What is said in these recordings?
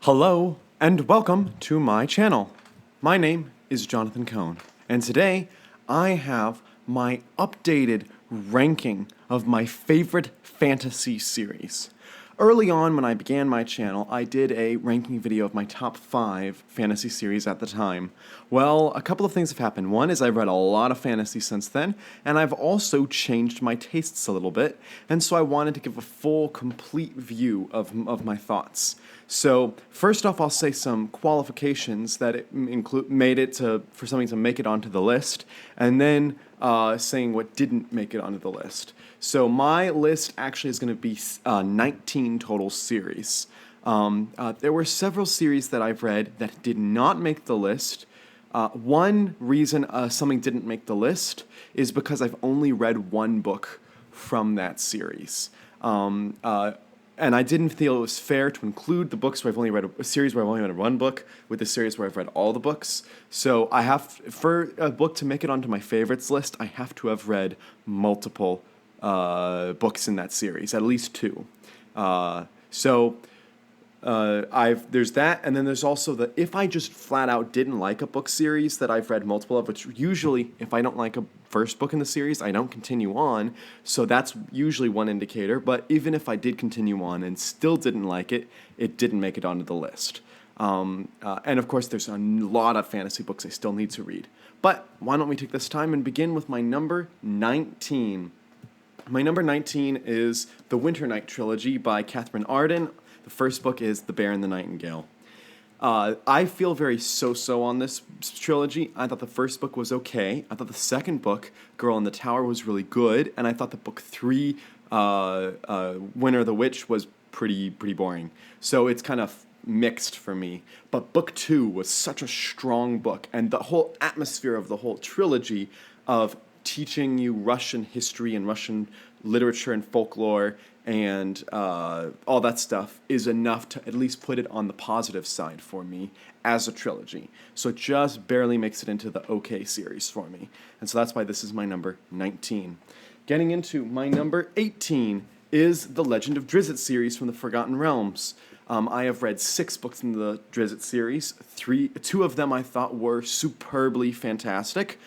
Hello and welcome to my channel. My name is Jonathan Cohn, and today I have my updated ranking of my favorite fantasy series. Early on when I began my channel, I did a ranking video of my top 5 fantasy series at the time. Well, a couple of things have happened. One is I've read a lot of fantasy since then, and I've also changed my tastes a little bit, and so I wanted to give a full, complete view of my thoughts. So, first off, I'll say some qualifications that made it for something to make it onto the list, and then saying what didn't make it onto the list. So my list actually is going to be 19 total series. There were several series that I've read that did not make the list. One reason something didn't make the list is because I've only read one book from that series. And I didn't feel it was fair to include the books where I've only read a series where I've only read one book with the series where I've read all the books. So for a book to make it onto my favorites list, I have to have read multiple books in that series, at least 2. There's that, and then there's also if I just flat out didn't like a book series that I've read multiple of, which usually if I don't like a first book in the series, I don't continue on, so that's usually one indicator, but even if I did continue on and still didn't like it, it didn't make it onto the list. And of course there's a lot of fantasy books I still need to read. But why don't we take this time and begin with my number 19. My number 19 is The Winter Night Trilogy by Catherine Arden. The first book is The Bear and the Nightingale. I feel very so-so on this trilogy. I thought the first book was okay. I thought the second book, Girl in the Tower, was really good. And I thought that book 3, Winter of the Witch, was pretty boring. So it's kind of mixed for me. But book 2 was such a strong book. And the whole atmosphere of the whole trilogy of teaching you Russian history and Russian literature and folklore and all that stuff is enough to at least put it on the positive side for me as a trilogy. So it just barely makes it into the okay series for me. And so that's why this is my number 19. Getting into my number 18 is the Legend of Drizzt series from the Forgotten Realms. I have read 6 books in the Drizzt series. 2 of them I thought were superbly fantastic.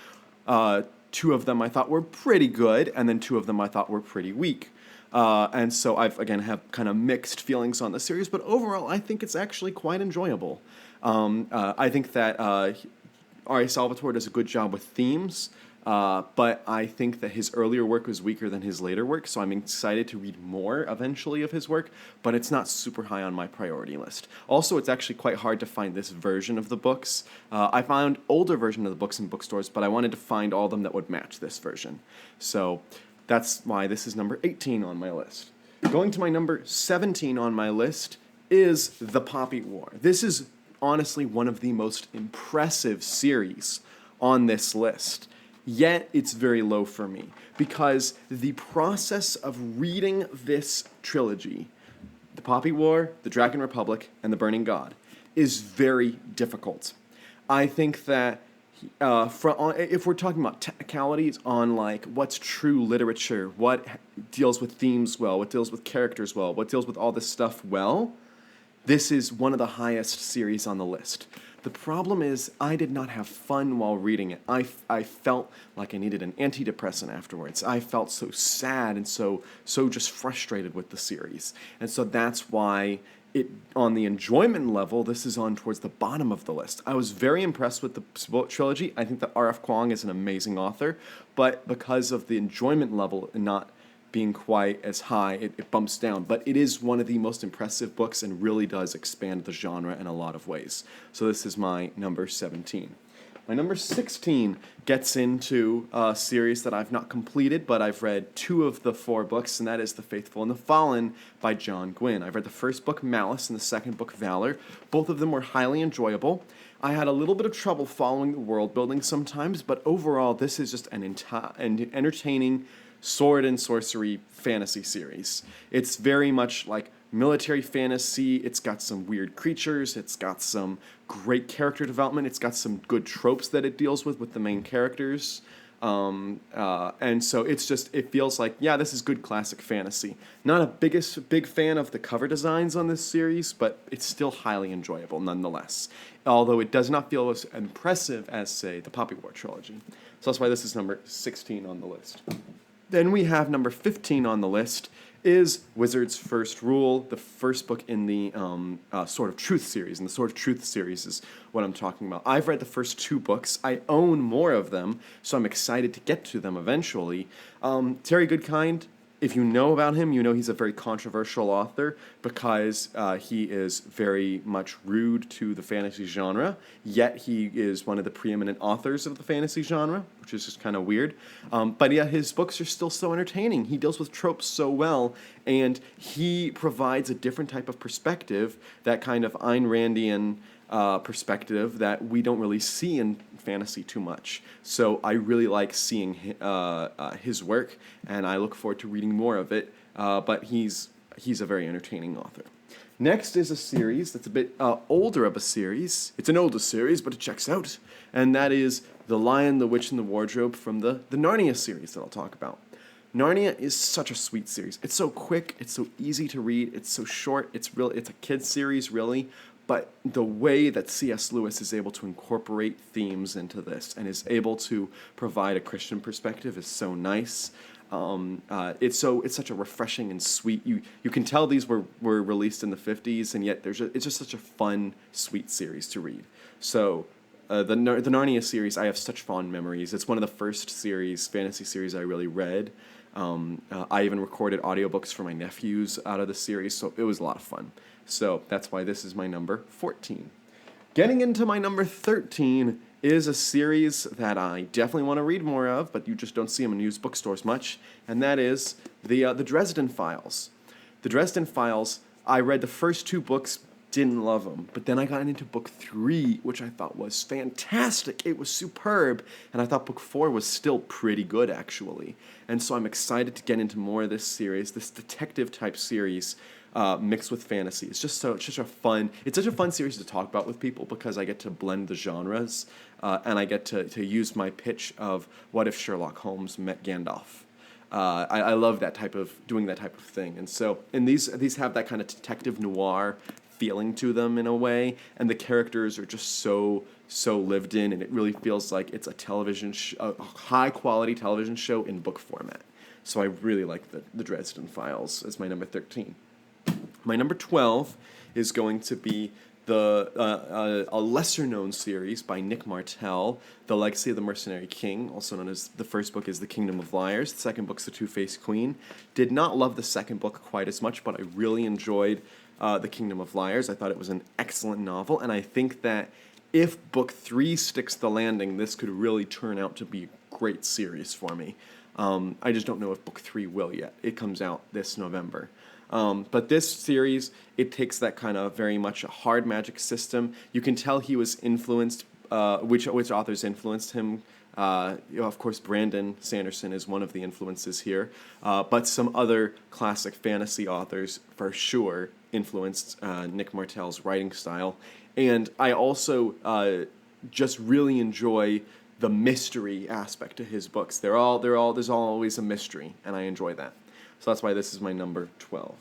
2 of them I thought were pretty good, and then 2 of them I thought were pretty weak. And so I've, again, have kind of mixed feelings on the series, but overall I think it's actually quite enjoyable. I think that R.A. Salvatore does a good job with themes, but I think that his earlier work was weaker than his later work, so I'm excited to read more eventually of his work, but it's not super high on my priority list. Also, it's actually quite hard to find this version of the books. I found older version of the books in bookstores, but I wanted to find all of them that would match this version. So that's why this is number 18 on my list. Going to my number 17 on my list is The Poppy War. This is honestly one of the most impressive series on this list. Yet it's very low for me because the process of reading this trilogy, The Poppy War, The Dragon Republic, and The Burning God, is very difficult. I think that if we're talking about technicalities on like what's true literature, what deals with themes well, what deals with characters well, what deals with all this stuff well, this is one of the highest series on the list. The problem is I did not have fun while reading it. I felt like I needed an antidepressant afterwards. I felt so sad and so just frustrated with the series. And so that's why on the enjoyment level, this is on towards the bottom of the list. I was very impressed with the trilogy. I think that R.F. Kuang is an amazing author, but because of the enjoyment level and not being quite as high, it bumps down. But it is one of the most impressive books and really does expand the genre in a lot of ways. So this is my number 17. My number 16 gets into a series that I've not completed, but I've read 2 of the 4 books, and that is The Faithful and the Fallen by John Gwynne. I've read the first book, Malice, and the second book, Valor. Both of them were highly enjoyable. I had a little bit of trouble following the world building sometimes, but overall, this is just an entertaining sword and sorcery fantasy series. It's very much like military fantasy. It's got some weird creatures. It's got some great character development. It's got some good tropes that it deals with the main characters. And so it feels like, yeah, this is good classic fantasy. Not a big fan of the cover designs on this series, but it's still highly enjoyable nonetheless. Although it does not feel as impressive as, say, the Poppy War trilogy. So that's why this is number 16 on the list. Then we have number 15 on the list is Wizard's First Rule, the first book in the Sword of Truth series. And the Sword of Truth series is what I'm talking about. I've read the first 2 books. I own more of them, so I'm excited to get to them eventually. Terry Goodkind, if you know about him, you know he's a very controversial author because he is very much rude to the fantasy genre, yet he is one of the preeminent authors of the fantasy genre, which is just kind of weird. But yeah, his books are still so entertaining. He deals with tropes so well, and he provides a different type of perspective, that kind of Ayn Randian perspective that we don't really see in fantasy too much. So I really like seeing his work, and I look forward to reading more of it. But he's a very entertaining author. Next is a series that's a bit older of a series. It's an older series, but it checks out. And that is The Lion, the Witch, and the Wardrobe from the Narnia series that I'll talk about. Narnia is such a sweet series. It's so quick. It's so easy to read. It's so short. It's a kid's series, really. But the way that C.S. Lewis is able to incorporate themes into this and is able to provide a Christian perspective is so nice. It's such a refreshing and sweet. You can tell these were released in the 50s, and yet it's just such a fun, sweet series to read. So the Narnia series, I have such fond memories. It's one of the first fantasy series I really read. I even recorded audiobooks for my nephews out of the series, so it was a lot of fun. So that's why this is my number 14. Getting into my number 13 is a series that I definitely want to read more of, but you just don't see them in used bookstores much, and that is the Dresden Files. The Dresden Files, I read the first 2 books, didn't love them, but then I got into book 3, which I thought was fantastic. It was superb, and I thought book 4 was still pretty good, actually. And so I'm excited to get into more of this series, this detective-type series, mixed with fantasy. It's such a fun series to talk about with people because I get to blend the genres, and I get to use my pitch of what if Sherlock Holmes met Gandalf. I love doing that type of thing, and so these have that kind of detective noir feeling to them in a way, and the characters are just so lived in, and it really feels like it's a high quality television show in book format. So I really like the Dresden Files as my number 13. My number 12 is going to be a lesser-known series by Nick Martell, The Legacy of the Mercenary King, also known as the first book is The Kingdom of Liars. The second book's The Two-Faced Queen. Did not love the second book quite as much, but I really enjoyed The Kingdom of Liars. I thought it was an excellent novel, and I think that if book 3 sticks the landing, this could really turn out to be a great series for me. I just don't know if book 3 will yet. It comes out this November. But this series, it takes that kind of very much a hard magic system. You can tell he was influenced, which authors influenced him. Of course, Brandon Sanderson is one of the influences here. But some other classic fantasy authors, for sure, influenced Nick Martell's writing style. And I also just really enjoy the mystery aspect to his books. There's always a mystery, and I enjoy that. So that's why this is my number 12.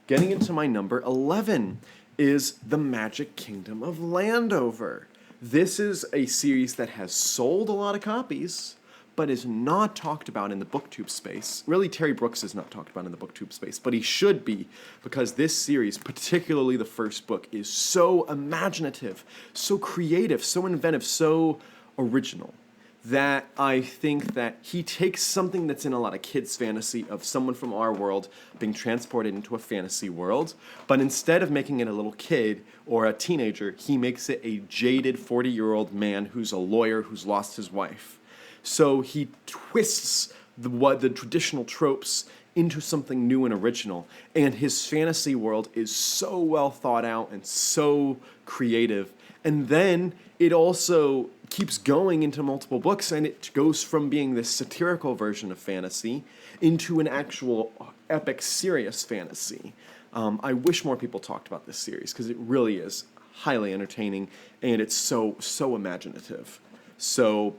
Getting into my number 11 is The Magic Kingdom of Landover. This is a series that has sold a lot of copies, but is not talked about in the booktube space. Really, Terry Brooks is not talked about in the booktube space, but he should be, because this series, particularly the first book, is so imaginative, so creative, so inventive, so original, that I think that he takes something that's in a lot of kids' fantasy of someone from our world being transported into a fantasy world, but instead of making it a little kid or a teenager, he makes it a jaded 40-year-old man who's a lawyer who's lost his wife. So he twists the traditional tropes into something new and original, and his fantasy world is so well thought out and so creative. And then it also keeps going into multiple books, and it goes from being this satirical version of fantasy into an actual epic, serious fantasy. I wish more people talked about this series, because it really is highly entertaining, and it's so imaginative. So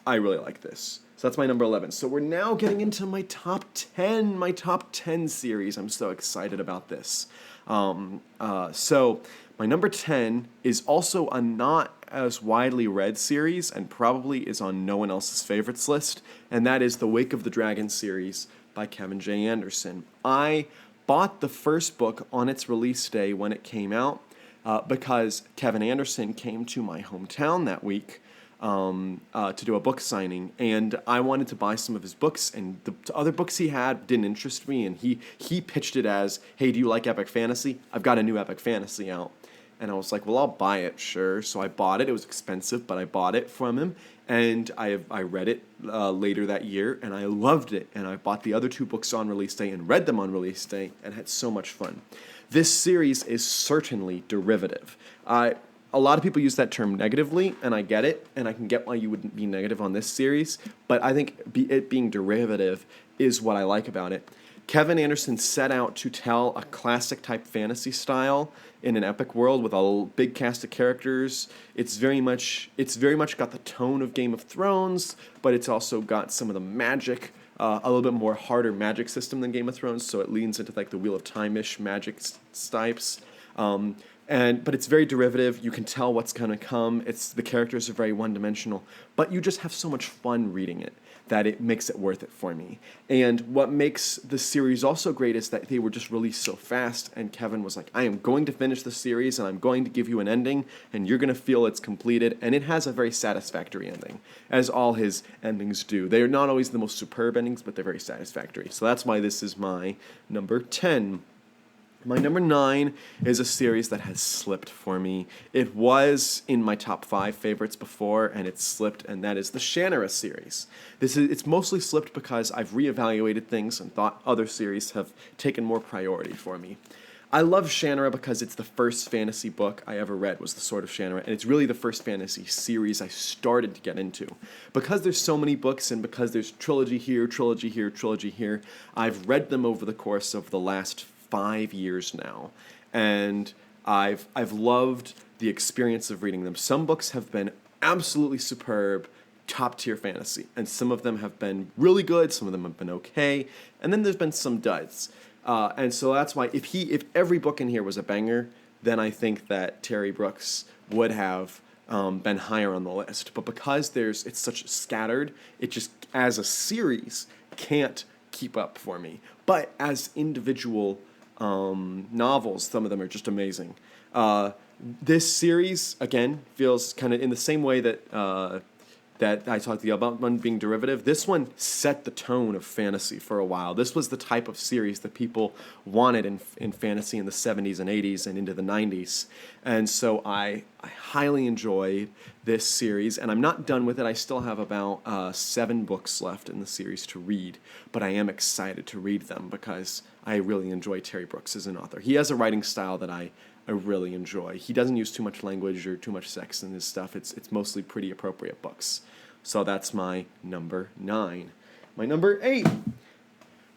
I really like this. So that's my number 11. So we're now getting into my top 10, series. I'm so excited about this. So my number 10 is also a not as widely read series and probably is on no one else's favorites list, and that is the Wake of the Dragon series by Kevin J. Anderson. I bought the first book on its release day when it came out because Kevin Anderson came to my hometown that week to do a book signing, and I wanted to buy some of his books, and the other books he had didn't interest me, and he pitched it as, hey, do you like epic fantasy? I've got a new epic fantasy out. And I was like, well, I'll buy it, sure. So I bought it. It was expensive, but I bought it from him, and I read it later that year, and I loved it, and I bought the other two books on release day and read them on release day and had so much fun. This series is certainly derivative. A lot of people use that term negatively, and I get it, and I can get why you would be negative on this series, but I think it being derivative is what I like about it. Kevin Anderson set out to tell a classic-type fantasy style in an epic world with a big cast of characters. It's very much got the tone of Game of Thrones, but it's also got some of the magic, a little bit more harder magic system than Game of Thrones, so it leans into like the Wheel of Time-ish magic types. But it's very derivative. You can tell what's going to come. The characters are very one-dimensional, but you just have so much fun reading it that it makes it worth it for me. And what makes the series also great is that they were just released so fast, and Kevin was like, I am going to finish the series, and I'm going to give you an ending, and you're going to feel it's completed, and it has a very satisfactory ending, as all his endings do. They are not always the most superb endings, but they're very satisfactory. So that's why this is my number 10. My number 9 is a series that has slipped for me. It was in my top 5 favorites before, and it slipped, and that is the Shannara series. It's mostly slipped because I've reevaluated things and thought other series have taken more priority for me. I love Shannara because it's the first fantasy book I ever read was The Sword of Shannara, and it's really the first fantasy series I started to get into. Because there's so many books, and because there's trilogy here, trilogy here, trilogy here, I've read them over the course of the last 5 years now, and I've loved the experience of reading them. Some books have been absolutely superb, top-tier fantasy, and some of them have been really good, some of them have been okay, and then there's been some duds. And so that's why if every book in here was a banger, then I think that Terry Brooks would have been higher on the list. But because it's such scattered, it just, as a series, can't keep up for me. But as individual novels, some of them are just amazing. This series, again, feels kind of in the same way that that I talked about one being derivative. This one set the tone of fantasy for a while. This was the type of series that people wanted in fantasy in the 70s and 80s and into the 90s. And so I highly enjoyed this series, and I'm not done with it. I still have about 7 books left in the series to read, but I am excited to read them because I really enjoy Terry Brooks as an author. He has a writing style that I really enjoy. He doesn't use too much language or too much sex in his stuff. It's mostly pretty appropriate books. So that's my number 9. My number 8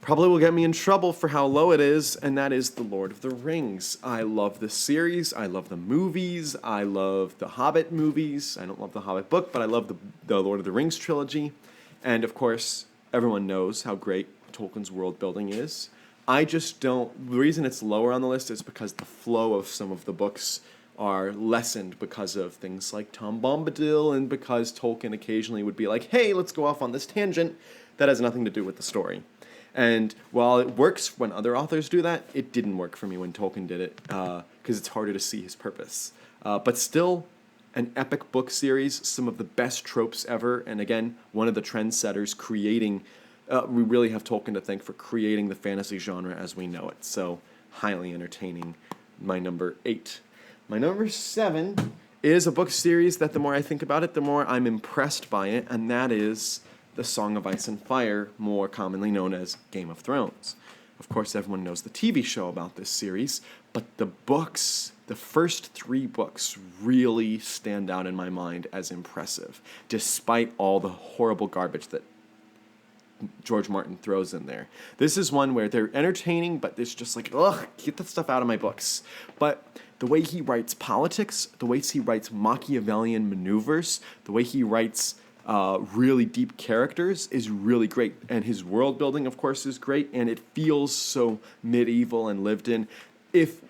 probably will get me in trouble for how low it is, and that is The Lord of the Rings. I love this series. I love the movies. I love the Hobbit movies. I don't love the Hobbit book, but I love the Lord of the Rings trilogy. And, of course, everyone knows how great Tolkien's world building is. I just don't... The reason it's lower on the list is because the flow of some of the books are lessened because of things like Tom Bombadil, and because Tolkien occasionally would be like, hey, let's go off on this tangent that has nothing to do with the story. And while it works when other authors do that, it didn't work for me when Tolkien did it, because it's harder to see his purpose. But still, an epic book series, some of the best tropes ever, and again, one of the trendsetters creating... we really have Tolkien to thank for creating the fantasy genre as we know it. So, highly entertaining. My number 8. My number 7 is a book series that the more I think about it, the more I'm impressed by it, and that is The Song of Ice and Fire, more commonly known as Game of Thrones. Of course, everyone knows the TV show about this series, but the books, the first 3 books, really stand out in my mind as impressive, despite all the horrible garbage that George Martin throws in there. This is one where they're entertaining, but it's just like, ugh, get that stuff out of my books. But the way he writes politics, the way he writes Machiavellian maneuvers, the way he writes really deep characters is really great. And his world building, of course, is great. And it feels so medieval and lived in. If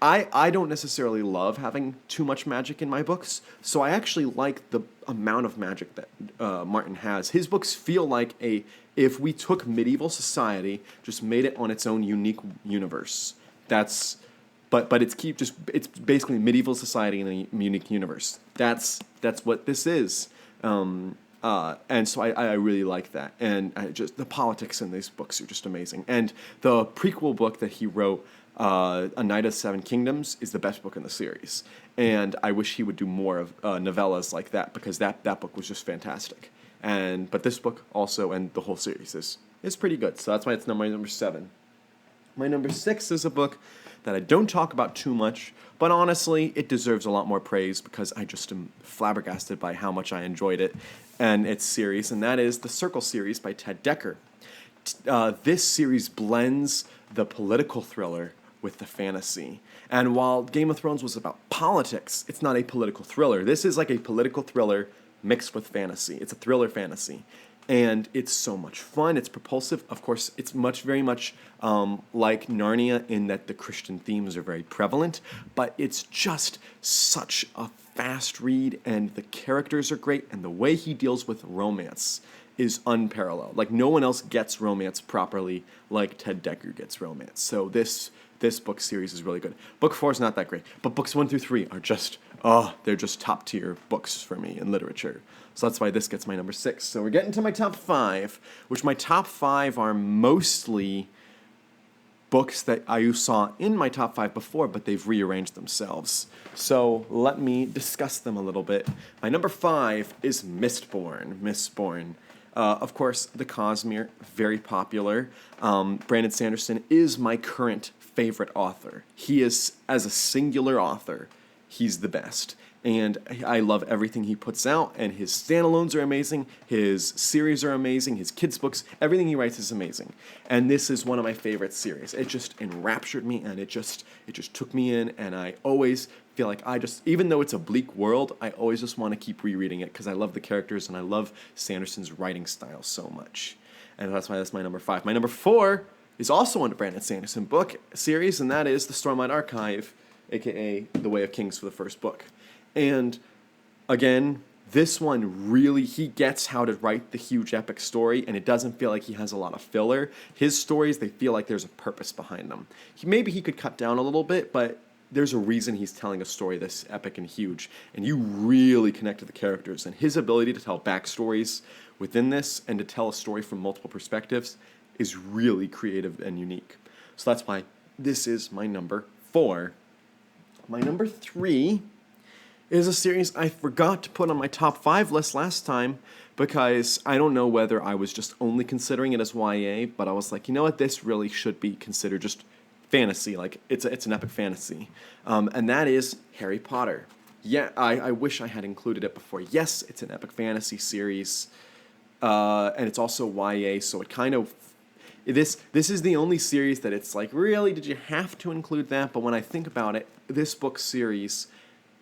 I don't necessarily love having too much magic in my books, so I actually like the amount of magic that Martin has. His books feel like if we took medieval society, just made it on its own unique universe. But it's basically medieval society in a unique universe. That's what this is. And so I really like that. And the politics in these books are just amazing. And the prequel book that he wrote, A Knight of Seven Kingdoms, is the best book in the series. And I wish he would do more of novellas like that, because that book was just fantastic. But this book also, and the whole series, is pretty good. So that's why it's my number 7. My number 6 is a book that I don't talk about too much, but honestly, it deserves a lot more praise because I just am flabbergasted by how much I enjoyed it and its series, and that is the Circle series by Ted Dekker. This series blends the political thriller with the fantasy. And while Game of Thrones was about politics, it's not a political thriller. This is like a political thriller mixed with fantasy. It's a thriller fantasy. And it's so much fun. It's propulsive. Of course, it's very much like Narnia in that the Christian themes are very prevalent, but it's just such a fast read, and the characters are great, and the way he deals with romance is unparalleled. Like, no one else gets romance properly like Ted Dekker gets romance. So this book series is really good. Book 4 is not that great, but books 1 through 3 are they're just top tier books for me in literature. So that's why this gets my number 6. So we're getting to my top 5, which my top 5 are mostly books that I saw in my top 5 before, but they've rearranged themselves. So let me discuss them a little bit. My number 5 is Mistborn. Of course, the Cosmere, very popular. Brandon Sanderson is my current favorite author. He is, as a singular author, he's the best. And I love everything he puts out, and his standalones are amazing, his series are amazing, his kids' books, everything he writes is amazing. And this is one of my favorite series. It just enraptured me, and it just took me in, and I always feel like even though it's a bleak world, I always just want to keep rereading it because I love the characters, and I love Sanderson's writing style so much. And that's why that's my number 5. My number 4 is also a Brandon Sanderson book series, and that is The Stormlight Archive, a.k.a. The Way of Kings for the first book. And again, this one really, he gets how to write the huge epic story, and it doesn't feel like he has a lot of filler. His stories, they feel like there's a purpose behind them. Maybe he could cut down a little bit, but there's a reason he's telling a story this epic and huge, and you really connect to the characters. And his ability to tell backstories within this and to tell a story from multiple perspectives is really creative and unique. So that's why this is my number 4. My number 3 is a series I forgot to put on my top 5 list last time because I don't know whether I was just only considering it as YA, but I was like, you know what, this really should be considered just fantasy, like it's an epic fantasy, and that is Harry Potter. Yeah, I wish I had included it before. Yes, it's an epic fantasy series, and it's also YA, so it kind of, this is the only series that it's like, really, did you have to include that? But when I think about it, this book series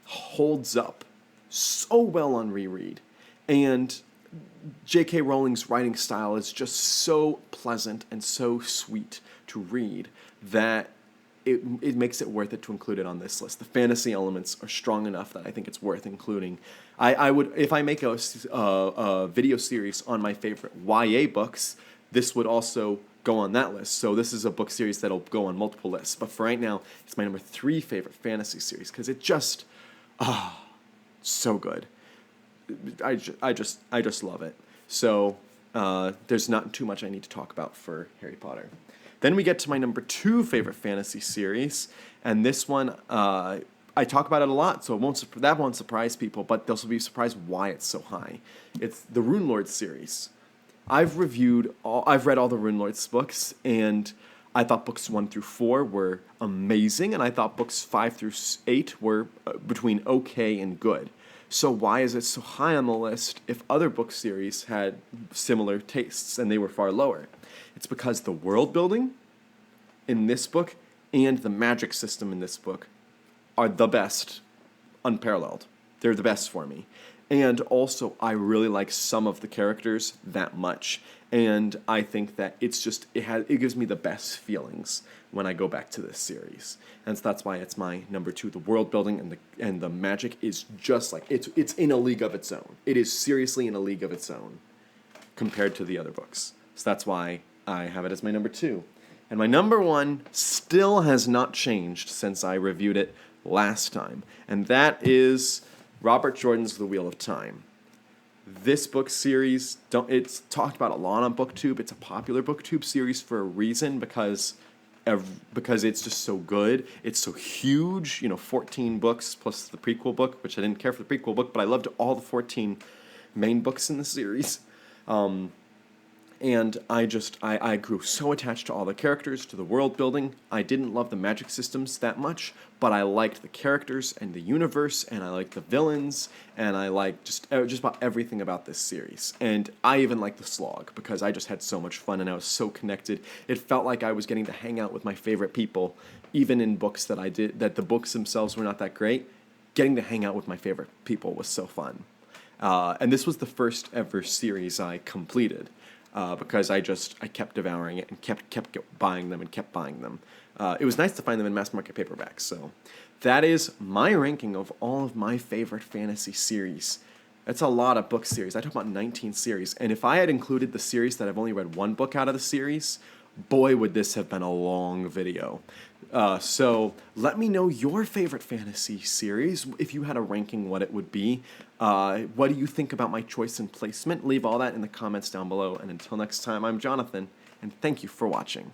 holds up so well on reread, and J.K. Rowling's writing style is just so pleasant and so sweet to read that it makes it worth it to include it on this list. The fantasy elements are strong enough that I think it's worth including. I would, if I make a video series on my favorite YA books, this would also go on that list. So this is a book series that'll go on multiple lists. But for right now, it's my number 3 favorite fantasy series because it just, so good. I just love it. So there's not too much I need to talk about for Harry Potter. Then we get to my number 2 favorite fantasy series, and this one I talk about it a lot, so that won't surprise people, but they'll be surprised why it's so high. It's the Rune Lords series. I've read all the Rune Lords books, and I thought books 1 through 4 were amazing, and I thought books 5 through 8 were between okay and good. So why is it so high on the list if other book series had similar tastes and they were far lower? It's because the world building in this book and the magic system in this book are the best, unparalleled. They're the best for me. And also, I really like some of the characters that much. And I think that it gives me the best feelings when I go back to this series. And so that's why it's my number 2. The world building and the magic is just like, it's in a league of its own. It is seriously in a league of its own compared to the other books. So that's why I have it as my number 2. And my number 1 still has not changed since I reviewed it last time. And that is Robert Jordan's The Wheel of Time. This book series, it's talked about a lot on BookTube. It's a popular BookTube series for a reason, because it's just so good. It's so huge, 14 books plus the prequel book, which I didn't care for the prequel book, but I loved all the 14 main books in the series. And I grew so attached to all the characters, to the world building. I didn't love the magic systems that much, but I liked the characters and the universe, and I liked the villains, and I liked just about everything about this series. And I even liked the slog, because I just had so much fun and I was so connected. It felt like I was getting to hang out with my favorite people, even in books that the books themselves were not that great. Getting to hang out with my favorite people was so fun. And this was the first ever series I completed. Because I kept devouring it and kept buying them and kept buying them. It was nice to find them in mass market paperbacks. So that is my ranking of all of my favorite fantasy series. That's a lot of book series. I talked about 19 series. And if I had included the series that I've only read one book out of the series, boy, would this have been a long video. So let me know your favorite fantasy series. If you had a ranking, what it would be. What do you think about my choice and placement? Leave all that in the comments down below. And until next time, I'm Jonathan, and thank you for watching.